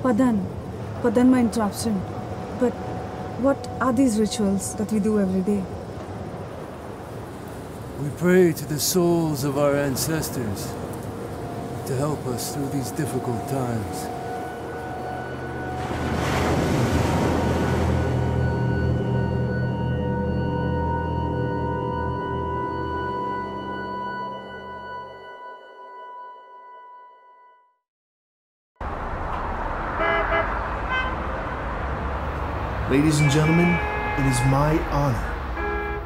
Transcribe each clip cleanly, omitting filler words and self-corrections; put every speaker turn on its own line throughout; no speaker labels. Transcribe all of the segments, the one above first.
Pardon my interruption. But what are these rituals that we do every day?
We pray to the souls of our ancestors to help us through these difficult times.
Ladies and gentlemen, it is my honor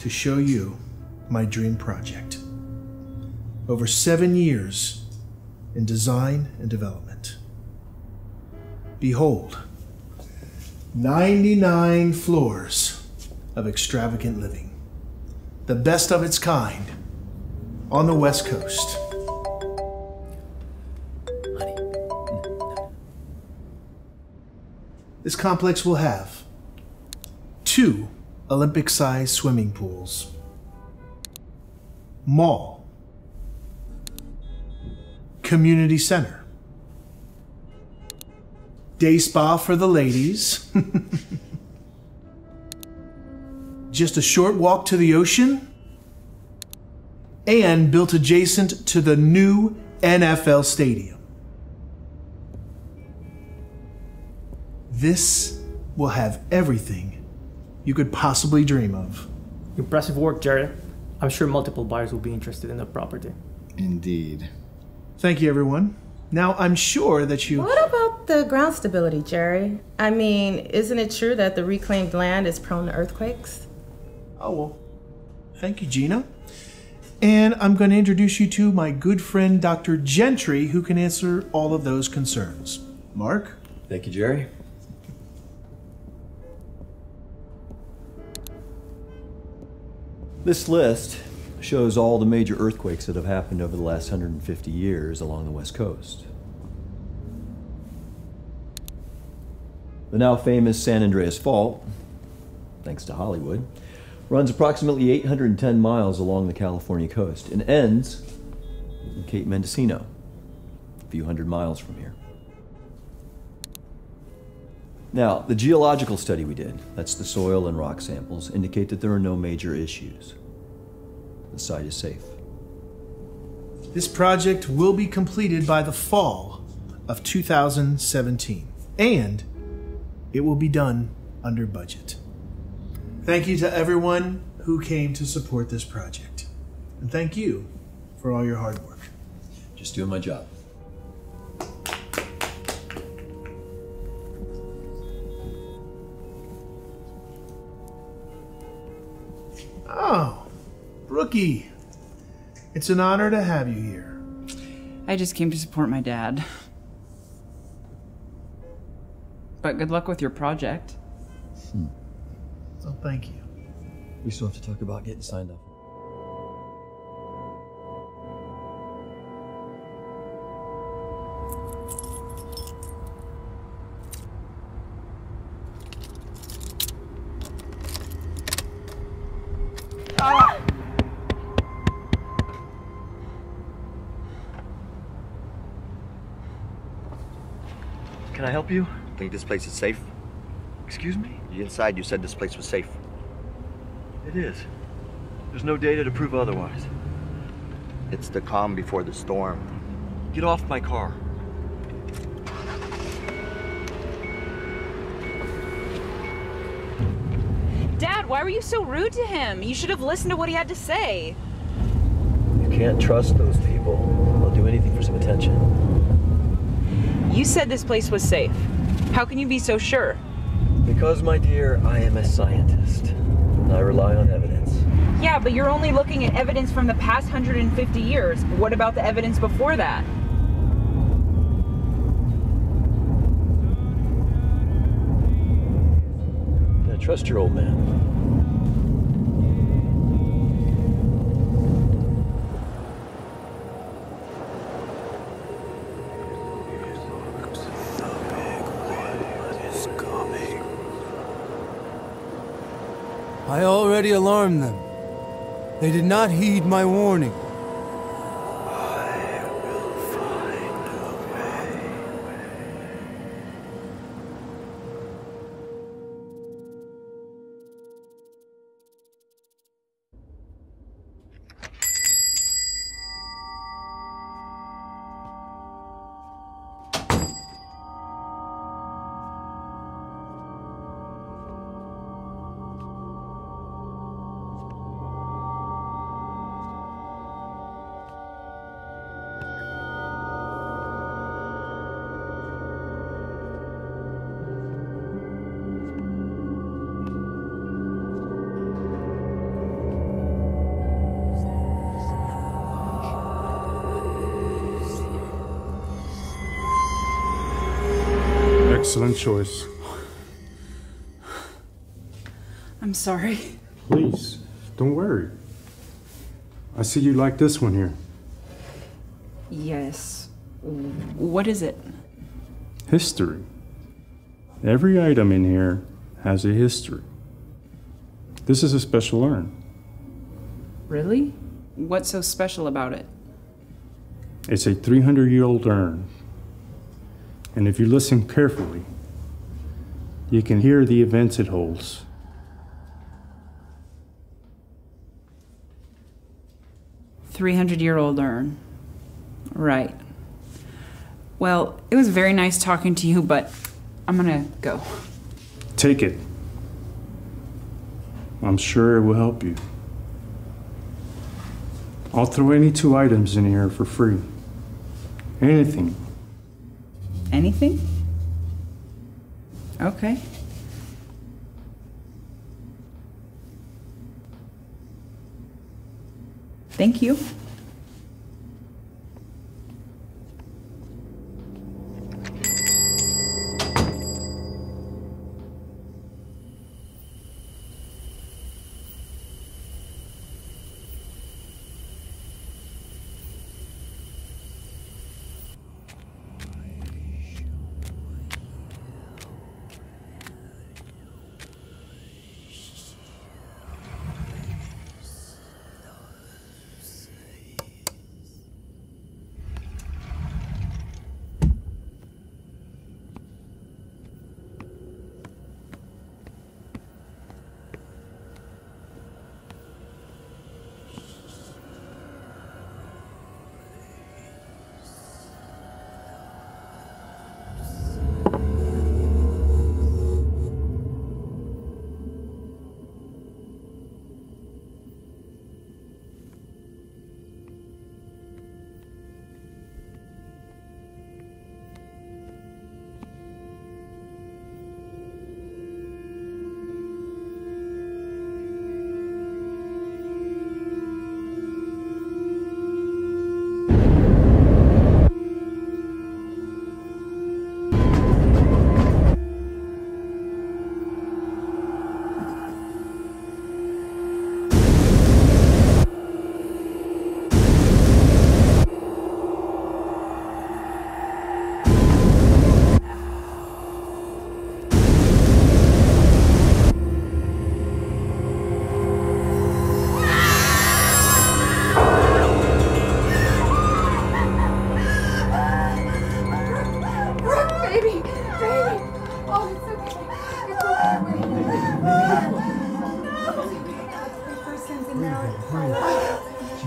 to show you my dream project. Over 7 years in design and development. Behold, 99 floors of extravagant living. The best of its kind on the West Coast. This complex will have 2 Olympic-sized swimming pools, mall, community center, day spa for the ladies, just a short walk to the ocean, and built adjacent to the new NFL stadium. This will have everything you could possibly dream of.
Impressive work, Jerry. I'm sure multiple buyers will be interested in the property.
Indeed.
Thank you, everyone. Now, I'm sure that you...
What about the ground stability, Jerry? I mean, isn't it true that the reclaimed land is prone to earthquakes?
Oh, well, thank you, Gina. And I'm going to introduce you to my good friend, Dr. Gentry, who can answer all of those concerns. Mark?
Thank you, Jerry. This list shows all the major earthquakes that have happened over the last 150 years along the West Coast. The now famous San Andreas Fault, thanks to Hollywood, runs approximately 810 miles along the California coast and ends in Cape Mendocino, a few hundred miles from here. Now, the geological study we did, that's the soil and rock samples, indicate that there are no major issues. The site is safe.
This project will be completed by the fall of 2017, and it will be done under budget. Thank you to everyone who came to support this project, and thank you for all your hard work.
Just doing my job.
Oh, Brookie, it's an honor to have you here.
I just came to support my dad. But good luck with your project.
Oh, thank you.
We still have to talk about getting signed up.
Can I help you?
Think this place is safe?
Excuse me?
Inside you said this place was safe.
It is. There's no data to prove otherwise.
It's the calm before the storm.
Get off my car.
Dad, why were you so rude to him? You should have listened to what he had to say.
You can't trust those people. They'll do anything for some attention.
You said this place was safe. How can you be so sure?
Because, my dear, I am a scientist. I rely on evidence.
Yeah, but you're only looking at evidence from the past 150 years. What about the evidence before that?
Yeah, trust your old man.
I already alarmed them. They did not heed my warning.
Excellent choice.
I'm sorry.
Please, don't worry. I see you like this one here.
Yes. What is it?
History. Every item in here has a history. This is a special urn.
Really? What's so special about it?
It's a 300-year-old urn. And if you listen carefully, you can hear the events it holds.
"300-year-old urn." Right. Well, it was very nice talking to you, but I'm gonna go.
Take it. I'm sure it will help you. I'll throw any 2 items in here for free. Anything.
Anything? Okay. Thank you.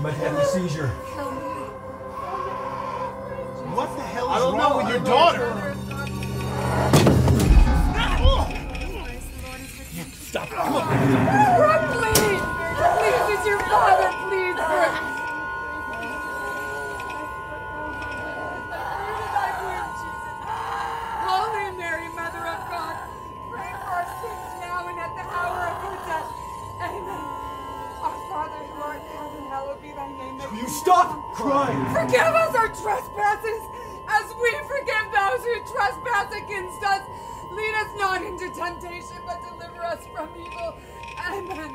She might have a seizure.
What the hell is wrong with your daughter?
Stop. Come on.
Brooke, please! Please, it's your father, please, Brooke! Holy Mary, Mother of God, pray for our sins now and at the hour of our death. Amen. Our Father who art in heaven, hallowed be thy name.
Will you stop crying?
Forgive us our trespasses, as we forgive those who trespass against us. Lead us not into temptation, but deliver us from evil. Amen.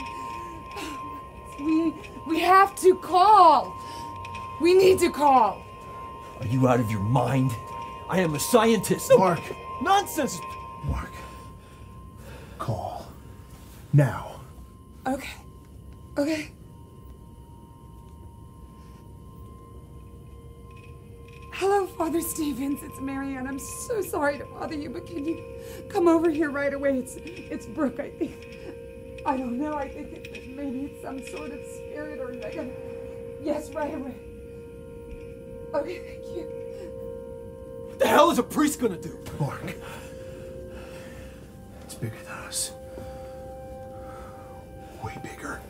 We have to call. We need to call.
Are you out of your mind? I am a scientist.
Mark.
Nonsense.
Mark. Call. Now.
Okay. Okay. Hello, Father Stevens. It's Marianne. I'm so sorry to bother you, but can you come over here right away? It's Brooke, I think. I don't know. I think maybe it's some sort of spirit or Vega. Yes, right away. Okay, thank you.
What the hell is a priest gonna do?
Mark. It's bigger than us. Way bigger.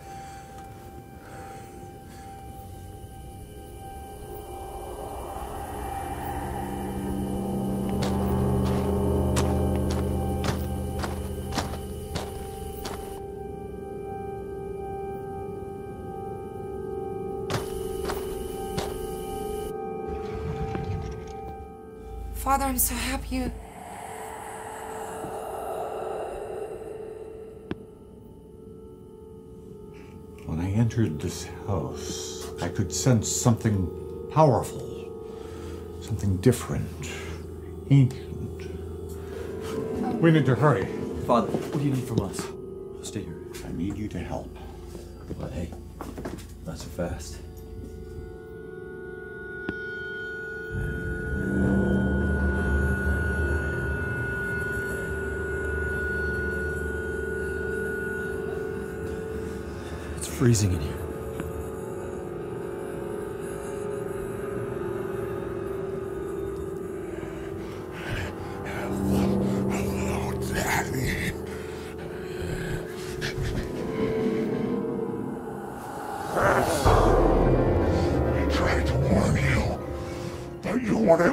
Father, I'm so happy
entered this house, I could sense something powerful, something different, ancient. We need to hurry.
Father, what do you need from us? Stay here.
I need you to help.
But hey, not so fast. It's freezing in here.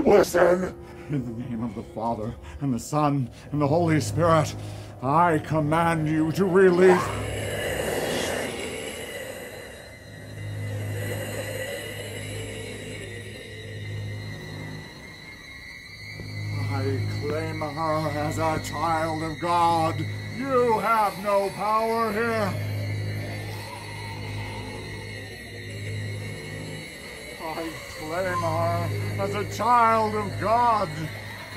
Listen! In the name of the Father, and the Son, and the Holy Spirit, I command you to release... I claim her as a child of God. You have no power here. I claim her as a child of God.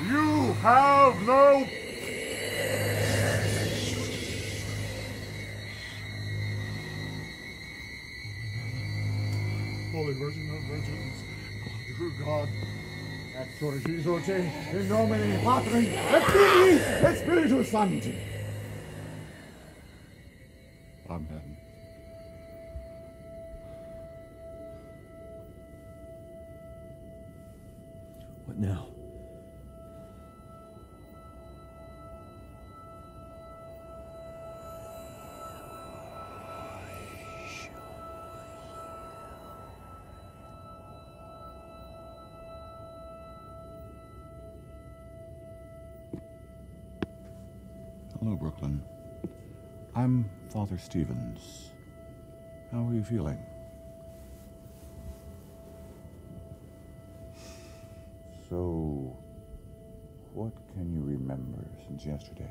You have no... Holy Virgin of Virgins, true God, exorcizote in nomine Patri, et Filii, et Spiritus Sancti. Amen.
What now?
Hello, Brooklyn. I'm Father Stevens. How are you feeling? So, what can you remember since yesterday?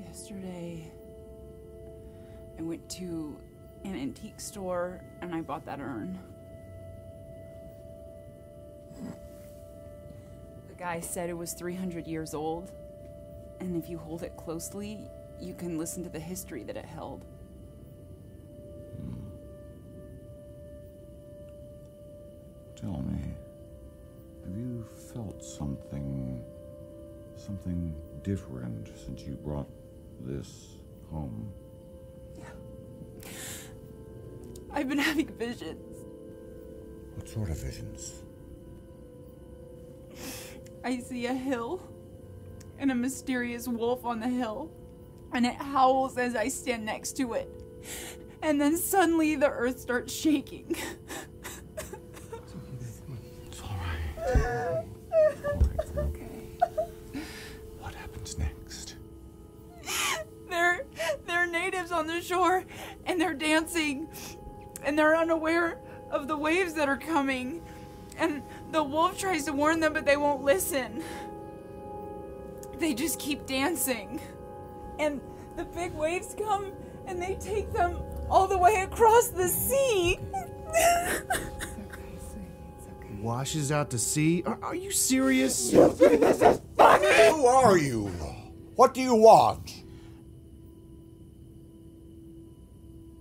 Yesterday, I went to an antique store and I bought that urn. The guy said it was 300 years old, and if you hold it closely, you can listen to the history that it held.
Tell me, have you felt something different since you brought this home?
I've been having visions.
What sort of visions?
I see a hill and a mysterious wolf on the hill, and it howls as I stand next to it. And then suddenly the earth starts shaking.
It's all right. It's okay. What happens next?
They're natives on the shore, and they're dancing, and they're unaware of the waves that are coming. And the wolf tries to warn them, but they won't listen. They just keep dancing. And the big waves come, and they take them all the way across the sea.
Washes out to sea? Are you serious?
You think this is funny? Who are you? What do you want?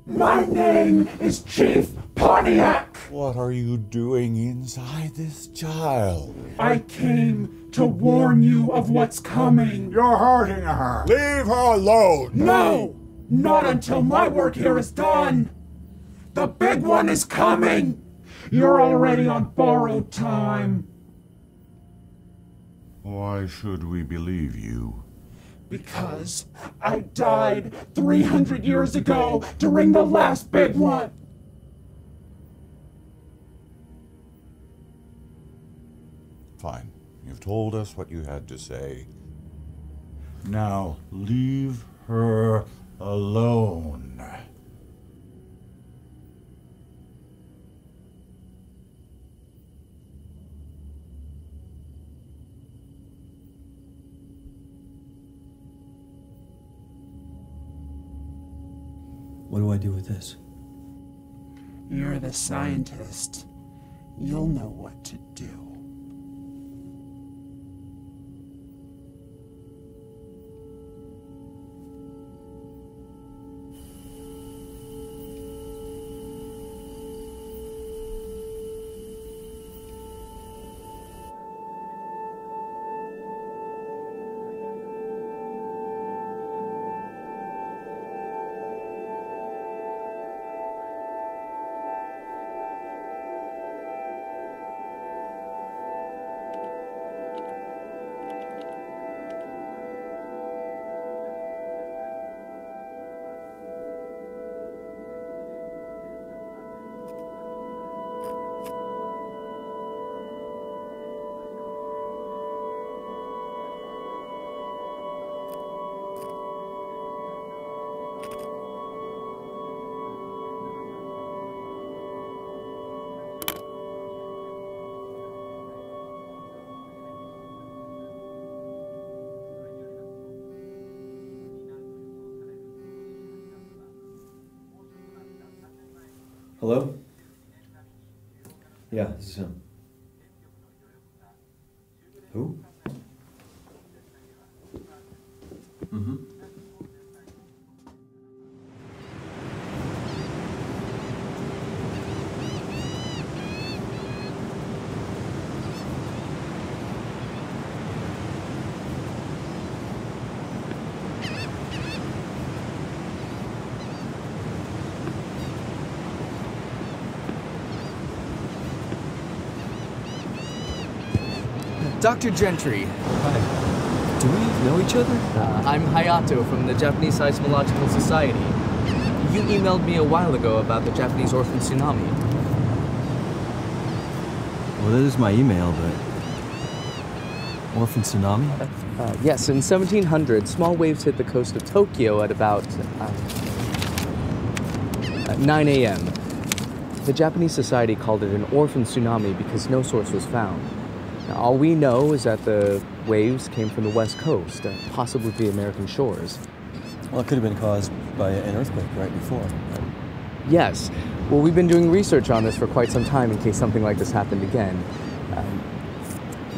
My name is Chief Pontiac.
What are you doing inside this child?
I came to warn you of what's coming.
You're hurting her.
Leave her alone. No, not until my work here is done. The big one is coming. You're already on borrowed time.
Why should we believe you?
Because I died 300 years ago during the last big one.
Fine. You've told us what you had to say. Now, leave her alone.
What do I do with this?
You're the scientist. You'll know what to do.
Hello? Yeah, this is him. Who? Mm-hmm.
Dr. Gentry.
Hi. Do we know each other?
I'm Hiyato from the Japanese Seismological Society. You emailed me a while ago about the Japanese orphan tsunami.
Well, that is my email, but... Orphan tsunami?
Yes, in 1700, small waves hit the coast of Tokyo at about 9 a.m. The Japanese society called it an orphan tsunami because no source was found. Now, all we know is that the waves came from the west coast, possibly the American shores.
Well, it could have been caused by an earthquake right before.
Yes. Well, we've been doing research on this for quite some time in case something like this happened again.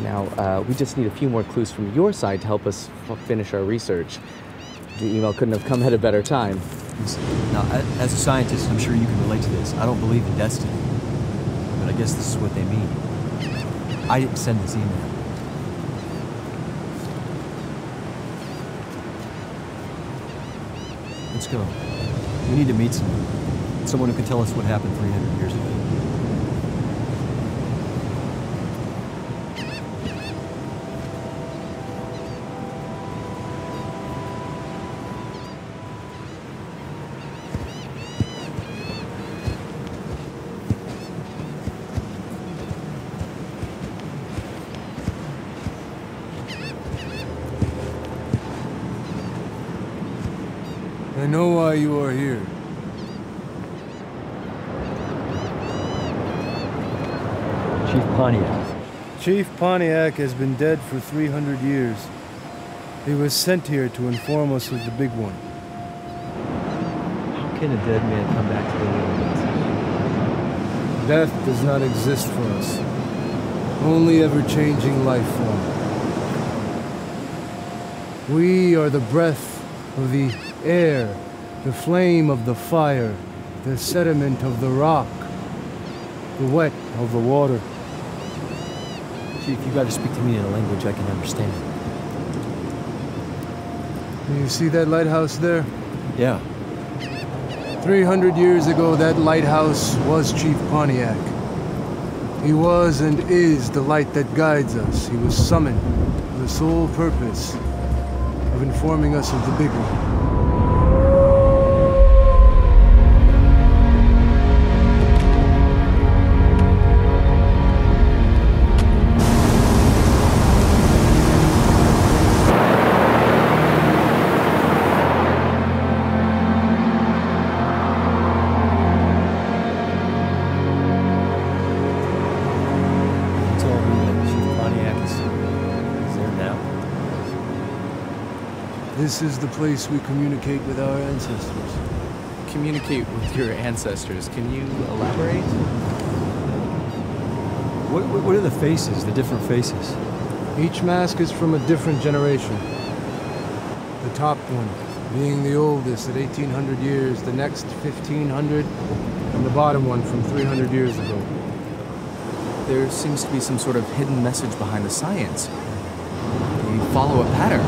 Now, we just need a few more clues from your side to help us finish our research. The email couldn't have come at a better time.
Now, as a scientist, I'm sure you can relate to this. I don't believe in destiny, but I guess this is what they mean. I didn't send this email. Let's go. We need to meet someone who can tell us what happened 300 years ago.
I know why you are here.
Chief Pontiac.
Chief Pontiac has been dead for 300 years. He was sent here to inform us of the big one.
How can a dead man come back to the living?
Death does not exist for us. Only ever-changing life form. We are the breath of the air, the flame of the fire, the sediment of the rock, the wet of the water.
Chief, you gotta speak to me in a language I can understand.
You see that lighthouse there?
Yeah.
300 years ago, that lighthouse was Chief Pontiac. He was and is the light that guides us. He was summoned for the sole purpose of informing us of the big one. This is the place we communicate with our ancestors.
communicate with your ancestors. Can you elaborate?
What are the faces, the different faces?
Each mask is from a different generation. The top one being the oldest at 1800 years, the next 1500, and the bottom one from 300 years ago.
There seems to be some sort of hidden message behind the science. They follow a pattern.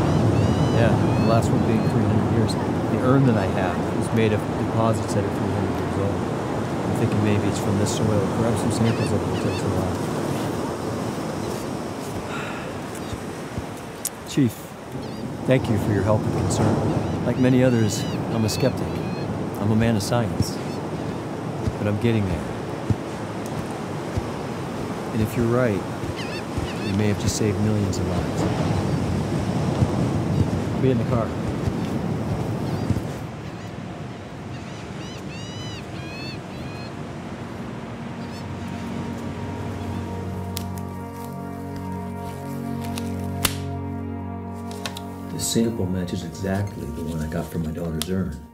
Yeah, the last one being 300 years. The urn that I have is made of deposits that are 300 years old. I'm thinking maybe it's from this soil. Grab some samples of it and take some out. Chief, thank you for your help and concern. Like many others, I'm a skeptic. I'm a man of science. But I'm getting there. And if you're right, we may have just saved millions of lives. I'll be in the car.
This sample matches exactly the one I got from my daughter's urn.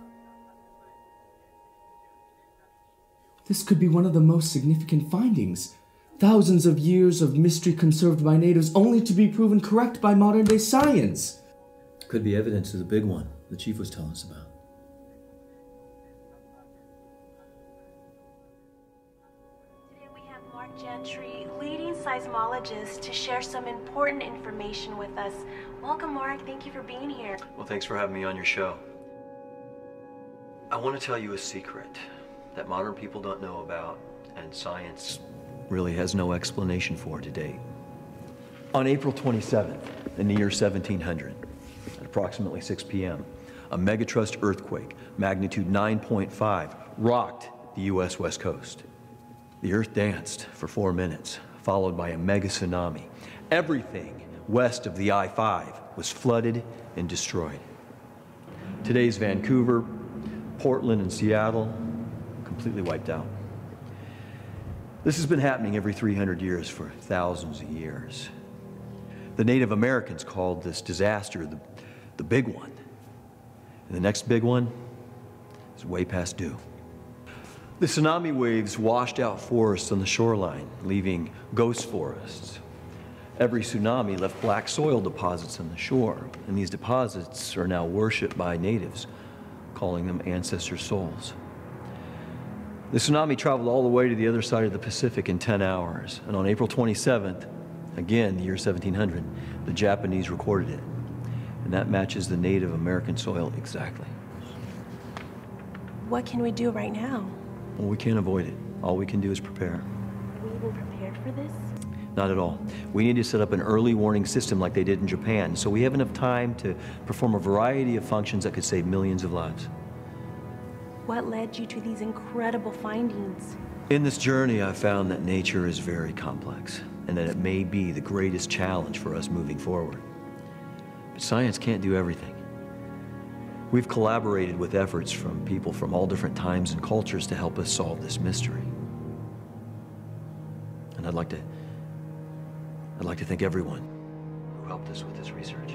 This could be one of the most significant findings. Thousands of years of mystery conserved by natives only to be proven correct by modern-day science.
Could be evidence of the big one the chief was telling us about.
Today we have Gentry, leading seismologist, to share some important information with us. Welcome, Mark. Thank you for being here.
Well, thanks for having me on your show. I want to tell you a secret that modern people don't know about, and science really has no explanation for to date. On April 27th, in the year 1700, at approximately 6 p.m., a megatrust earthquake, magnitude 9.5, rocked the U.S. West Coast. The earth danced for 4 minutes, followed by a mega tsunami. Everything west of the I-5 was flooded and destroyed. Today's Vancouver, Portland, and Seattle, completely wiped out. This has been happening every 300 years for thousands of years. The Native Americans called this disaster the big one. And the next big one is way past due. The tsunami waves washed out forests on the shoreline, leaving ghost forests. Every tsunami left black soil deposits on the shore, and these deposits are now worshipped by natives, calling them ancestor souls. The tsunami traveled all the way to the other side of the Pacific in 10 hours, and on April 27th, again, the year 1700, the Japanese recorded it. And that matches the Native American soil exactly.
What can we do right now?
Well, we can't avoid it. All we can do is prepare.
Are we even prepared for this?
Not at all. We need to set up an early warning system like they did in Japan, so we have enough time to perform a variety of functions that could save millions of lives.
What led you to these incredible findings?
In this journey, I found that nature is very complex, and that it may be the greatest challenge for us moving forward. But science can't do everything. We've collaborated with efforts from people from all different times and cultures to help us solve this mystery. And I'd like to thank everyone who helped us with this research.